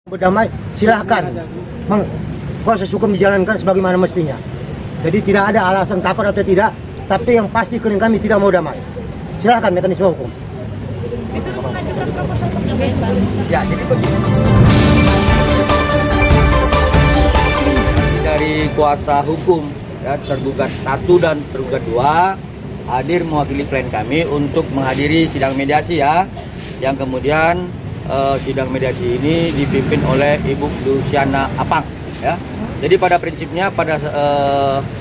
Berdamai, silahkan. Proses hukum dijalankan sebagaimana mestinya. Jadi tidak ada alasan takut atau tidak, tapi yang pasti klien kami tidak mau damai. Silahkan mekanisme hukum. Disuruh mengajukan proposal pembebasan baru. Ya, jadi begini. Dari kuasa hukum ya, tergugat 1 dan tergugat 2 hadir mewakili klien kami untuk menghadiri sidang mediasi ya, yang kemudian sidang mediasi ini dipimpin oleh Ibu Luciana Apang ya. Jadi pada prinsipnya pada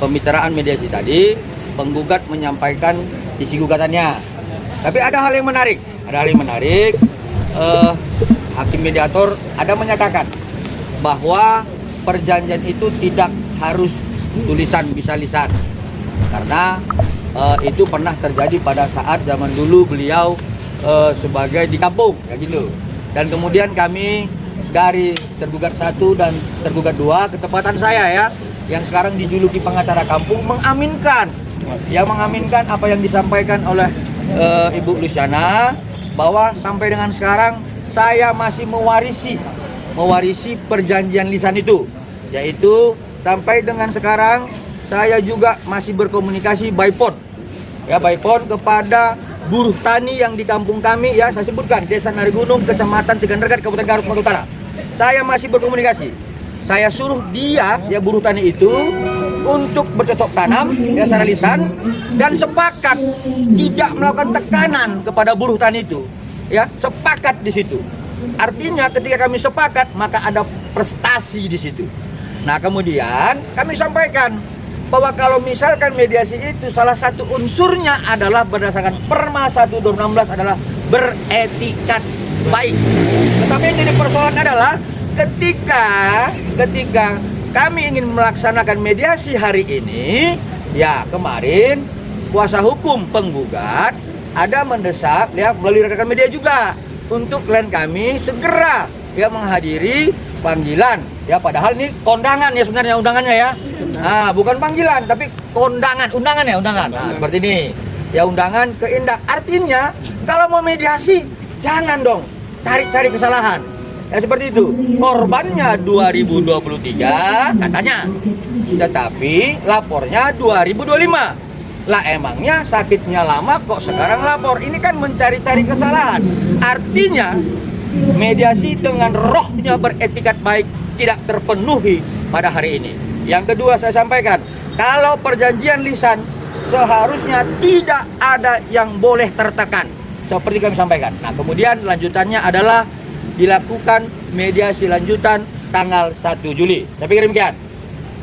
pembicaraan mediasi tadi penggugat menyampaikan isi gugatannya. Tapi ada hal yang menarik. Hakim mediator ada menyatakan bahwa perjanjian itu tidak harus tulisan, bisa lisan. Karena itu pernah terjadi pada saat zaman dulu beliau sebagai di kampung ya gitu. Dan kemudian kami dari tergugat 1 dan tergugat 2, ketepatan saya ya, yang sekarang dijuluki pengacara kampung, mengaminkan apa yang disampaikan oleh Ibu Luciana, bahwa sampai dengan sekarang saya masih mewarisi perjanjian lisan itu, yaitu sampai dengan sekarang saya juga masih berkomunikasi by phone kepada buruh tani yang di kampung kami ya, saya sebutkan Desa Narigunung, Kecamatan Teganregat, Kabupaten Garut, Sumatera Utara. Saya masih berkomunikasi. Saya suruh dia ya, buruh tani itu untuk bercocok tanam ya secara lisan dan sepakat tidak melakukan tekanan kepada buruh tani itu. Ya, sepakat di situ. Artinya ketika kami sepakat maka ada prestasi di situ. Nah, kemudian kami sampaikan bahwa kalau misalkan mediasi itu salah satu unsurnya adalah berdasarkan Perma 1 2016 adalah beretikat baik. Tetapi yang jadi persoalan adalah ketika kami ingin melaksanakan mediasi hari ini, ya kemarin kuasa hukum penggugat ada mendesak ya melalui rekan media juga untuk klien kami segera ya menghadiri panggilan ya, padahal ini kondangan ya sebenarnya undangannya ya. Nah, bukan panggilan tapi undangan ya. Nah, seperti ini. Ya undangan ke Indah. Artinya kalau mau mediasi jangan dong cari-cari kesalahan. Ya seperti itu. Korbannya 2023 katanya. Tetapi lapornya 2025. Lah emangnya sakitnya lama kok sekarang lapor? Ini kan mencari-cari kesalahan. Artinya mediasi dengan rohnya beretikat baik tidak terpenuhi pada hari ini. Yang kedua saya sampaikan, kalau perjanjian lisan seharusnya tidak ada yang boleh tertekan seperti kami sampaikan. Nah, kemudian lanjutannya adalah dilakukan mediasi lanjutan tanggal 1 Juli. Saya pikir demikian.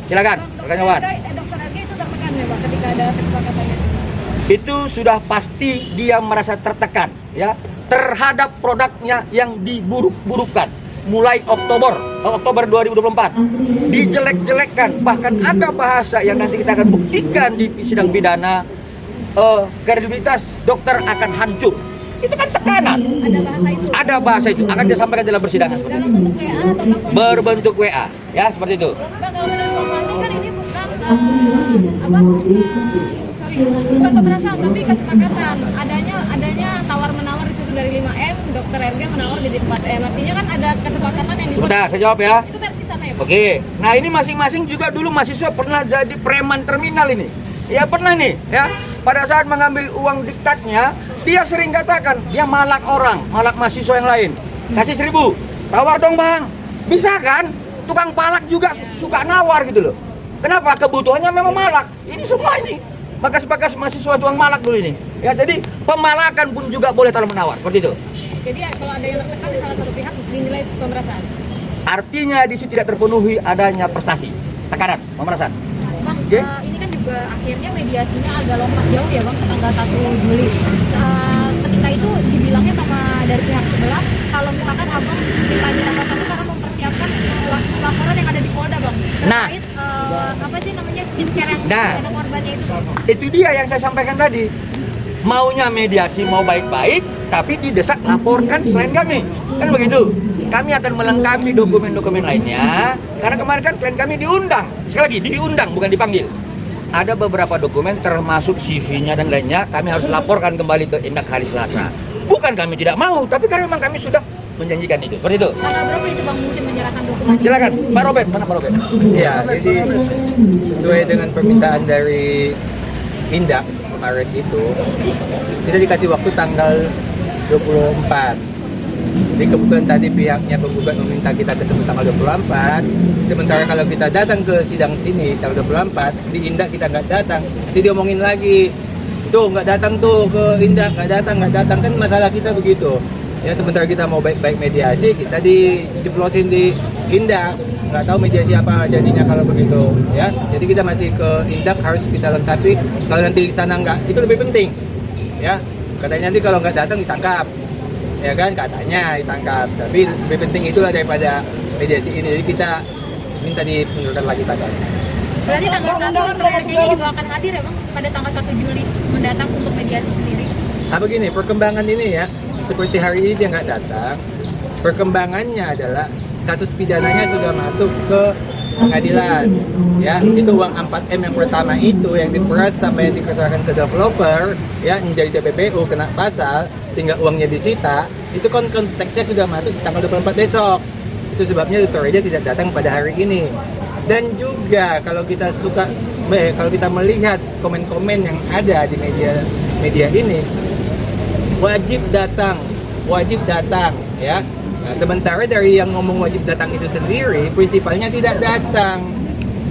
Silakan, rekan Wan. Dokter Agi itu tertekan ya Pak ketika ada kesepakatannya? Itu sudah pasti dia merasa tertekan ya terhadap produknya yang diburuk-burukkan mulai Oktober 2024 dijelek-jelekkan, bahkan ada bahasa yang nanti kita akan buktikan di sidang pidana, kredibilitas dokter akan hancur. Itu kan tekanan. Ada bahasa itu akan disampaikan dalam persidangan Dalam bentuk WA atau telepon? berbentuk WA ya seperti itu. Pak, kalau menurut kami kan ini bukan bukan pemerasan tapi kesepakatan. Adanya tawar-menawar di situ dari 5M, dokter MG menawar di 4M. Artinya kan ada kesepakatan yang Sebentar, saya jawab ya. Itu versi sana ya, Pak? Oke. Nah, ini masing-masing juga dulu mahasiswa pernah jadi preman terminal ini. Ya pernah nih, ya. Pada saat mengambil uang diktatnya, dia sering katakan, dia malak orang, malak mahasiswa yang lain. Kasih 1000, tawar dong bang. Bisa kan? Tukang palak juga suka nawar gitu loh. Kenapa? Kebutuhannya memang malak. Ini semua ini bekas-bekas mahasiswa tukang malak dulu ini. Ya, jadi pemalakan pun juga boleh tawar menawar, seperti itu. Jadi kalau ada yang tertekan di salah satu pihak dinilai pemerasan. Artinya di situ tidak terpenuhi adanya prestasi, tekanan, pemerasan. Bang, Oke. ini kan juga akhirnya mediasinya agak lompat jauh ya Bang, ke tanggal 1 Juli. Ketika itu dibilangnya sama dari pihak sebelah, kalau misalkan Abang ditanya tanggal 1 karena mempersiapkan laporan yang ada di Polda Bang. Nah. Terkait apa sih namanya skincare yang Nah. ada korbannya itu Bang. Itu dia yang saya sampaikan tadi. Maunya mediasi mau baik-baik, tapi didesak laporkan klien kami. Kan begitu. Kami akan melengkapi dokumen-dokumen lainnya. Karena kemarin kan klien kami diundang. Sekali lagi, diundang bukan dipanggil. Ada beberapa dokumen termasuk CV-nya dan lainnya. Kami harus laporkan kembali ke Indak hari Selasa. Bukan kami tidak mau, tapi karena memang kami sudah menjanjikan itu. Seperti itu. Tanggal berapa itu Bang mungkin menyerahkan dokumen. Silakan, Pak Robert. Mana Pak Robert? Ya, jadi sesuai dengan permintaan dari Indak kemarin itu, kita dikasih waktu tanggal 24. Jadi kebetulan tadi pihaknya penggugat meminta kita ketemu tanggal 24. Sementara kalau kita datang ke sidang sini tanggal 24, di Indak kita nggak datang, nanti diomongin lagi. Tuh nggak datang tuh ke Indak, nggak datang kan masalah kita begitu. Ya sementara kita mau baik-baik mediasi, kita dijeplosin di Indak, nggak tahu mediasi apa jadinya kalau begitu, ya. Jadi kita masih ke Indak, harus kita lengkapi. Kalau nanti di sana nggak, itu lebih penting, ya. Katanya nanti kalau nggak datang ditangkap, ya kan? Katanya ditangkap. Tapi lebih penting itulah daripada mediasi ini. Jadi kita minta dimundur lagi tanggalnya. Berarti tanggal 1 PRG-nya juga akan hadir ya Bang pada tanggal 1 Juli mendatang untuk mediasi sendiri. Nah begini, perkembangan ini ya, seperti hari ini dia nggak datang, perkembangannya adalah kasus pidananya sudah masuk ke pengadilan, ya. Itu uang 4M yang pertama itu yang diperas sama yang dikerjakan ke developer, ya, menjadi TPPU kena pasal sehingga uangnya disita. Itu konteksnya sudah masuk tanggal 24 besok. Itu sebabnya Dr. Reja tidak datang pada hari ini. Dan juga kalau kita melihat komen-komen yang ada di media ini, wajib datang, ya. Nah, sementara dari yang ngomong wajib datang itu sendiri, prinsipalnya tidak datang,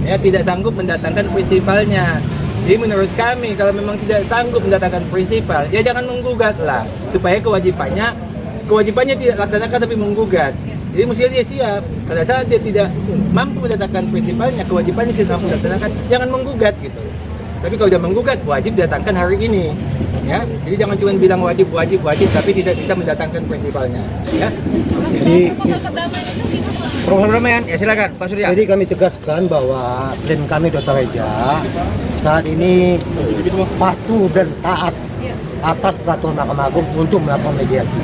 ya, tidak sanggup mendatangkan prinsipalnya. Jadi menurut kami kalau memang tidak sanggup mendatangkan prinsipal, ya jangan menggugat lah, supaya kewajibannya tidak laksanakan tapi menggugat. Jadi mestinya dia siap. Pada saat dia tidak mampu mendatangkan prinsipalnya, kewajibannya tidak mampu melaksanakan, jangan menggugat gitu. Tapi kalau sudah menggugat, wajib datangkan hari ini. Ya, jadi jangan cuma bilang wajib, tapi tidak bisa mendatangkan prinsipalnya. Ya. Jadi Program Damaian, ya silakan Pak Surya. Jadi kami tegaskan bahwa klien kami Dr. Reja saat ini patuh dan taat atas peraturan Mahkamah Agung untuk melakukan mediasi.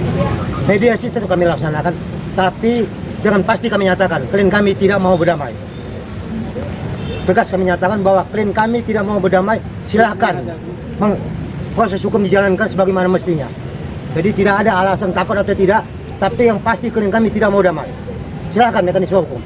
Mediasi tentu kami laksanakan, tapi jangan pasti kami nyatakan klien kami tidak mau berdamai. Tegas kami nyatakan bahwa klien kami tidak mau berdamai, silahkan proses hukum dijalankan sebagaimana mestinya. Jadi tidak ada alasan takut atau tidak, tapi yang pasti klien kami tidak mau damai. Silahkan mekanisme hukum.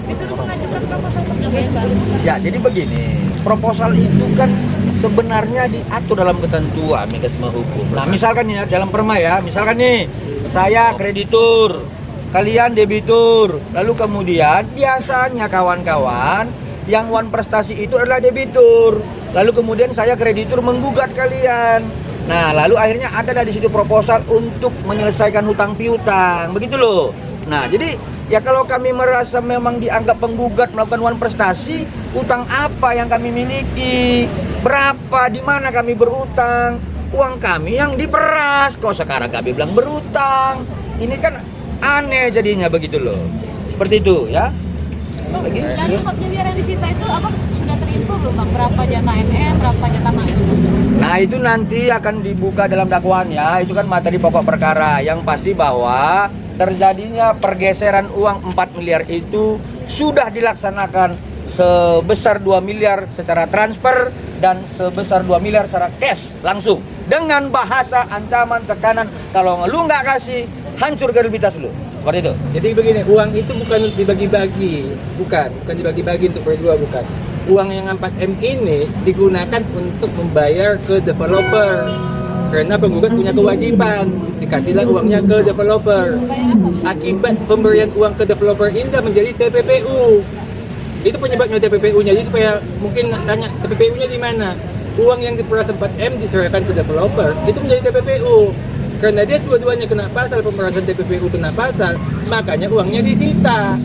Disuruh mengajukan proposal perdamaian. Ya, jadi begini, proposal itu kan sebenarnya diatur dalam ketentuan mekanisme hukum. Nah, misalkan ya dalam perma ya, misalkan nih saya kreditur, kalian debitur, lalu kemudian biasanya kawan-kawan yang wan prestasi itu adalah debitur, lalu kemudian saya kreditur menggugat kalian. Nah, lalu akhirnya adalah di situ proposal untuk menyelesaikan hutang piutang, begitu loh. Nah, jadi ya kalau kami merasa memang dianggap penggugat melakukan wan prestasi, utang apa yang kami miliki, berapa, di mana kami berutang, uang kami yang diperas, kok sekarang kami bilang berutang. Ini kan aneh jadinya begitu loh. Seperti itu ya. Lagi. Dari hot miliar yang disita itu apa sudah terinfo belum Bang? Berapa jatah MM, berapa jatah main? Nah, itu nanti akan dibuka dalam dakwaan ya. Itu kan materi pokok perkara. Yang pasti bahwa terjadinya pergeseran uang 4 miliar itu sudah dilaksanakan sebesar 2 miliar secara transfer dan sebesar 2 miliar secara cash langsung. Dengan bahasa ancaman, tekanan, kalau lu nggak kasih, hancur kredibilitas lu. Seperti itu. Jadi begini, uang itu bukan dibagi-bagi, bukan dibagi-bagi untuk berdua, bukan. Uang yang 4M ini digunakan untuk membayar ke developer. Karena penggugat punya kewajiban, dikasihlah uangnya ke developer. Akibat pemberian uang ke developer ini menjadi TPPU. Itu penyebabnya TPPU-nya. Jadi supaya mungkin tanya TPPU-nya di mana? Uang yang diperas 4M diserahkan ke developer, itu menjadi TPPU. Karena dia dua-duanya kena pasal, pemerasan TPPU kena pasal, makanya uangnya disita.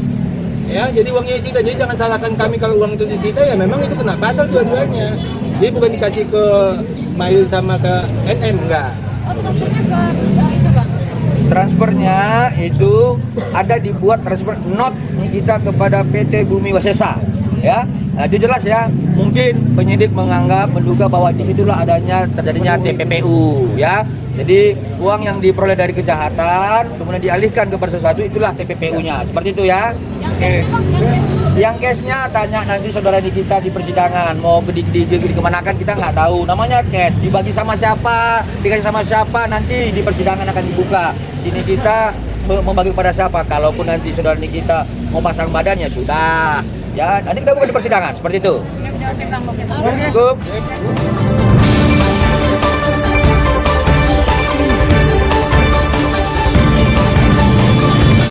Ya, jadi uangnya disita. Jadi jangan salahkan kami kalau uang itu disita, ya memang itu kena pasal dua-duanya. Jadi bukan dikasih ke Mail sama ke NM, enggak. Oh, transfernya ke itu Bang? Transfernya itu ada dibuat transfer not kita kepada PT Bumi Wasesa, ya. Nah, itu jelas ya. Mungkin penyidik menduga bahwa di situlah terjadinya TPPU, ya. Jadi uang yang diperoleh dari kejahatan kemudian dialihkan kepada sesuatu, itulah TPPU-nya. Seperti itu ya. Yang cashnya tanya nanti saudara kita di persidangan, mau dikemanakan kita nggak tahu. Namanya cash, dibagi sama siapa, dikasih sama siapa, nanti di persidangan akan dibuka. Sini kita membagi kepada siapa. Kalaupun nanti saudara Nikita mau pasang badannya sudah, ya nanti kita buka di persidangan seperti itu. Ya udah, oke bang, oke bang. Cukup.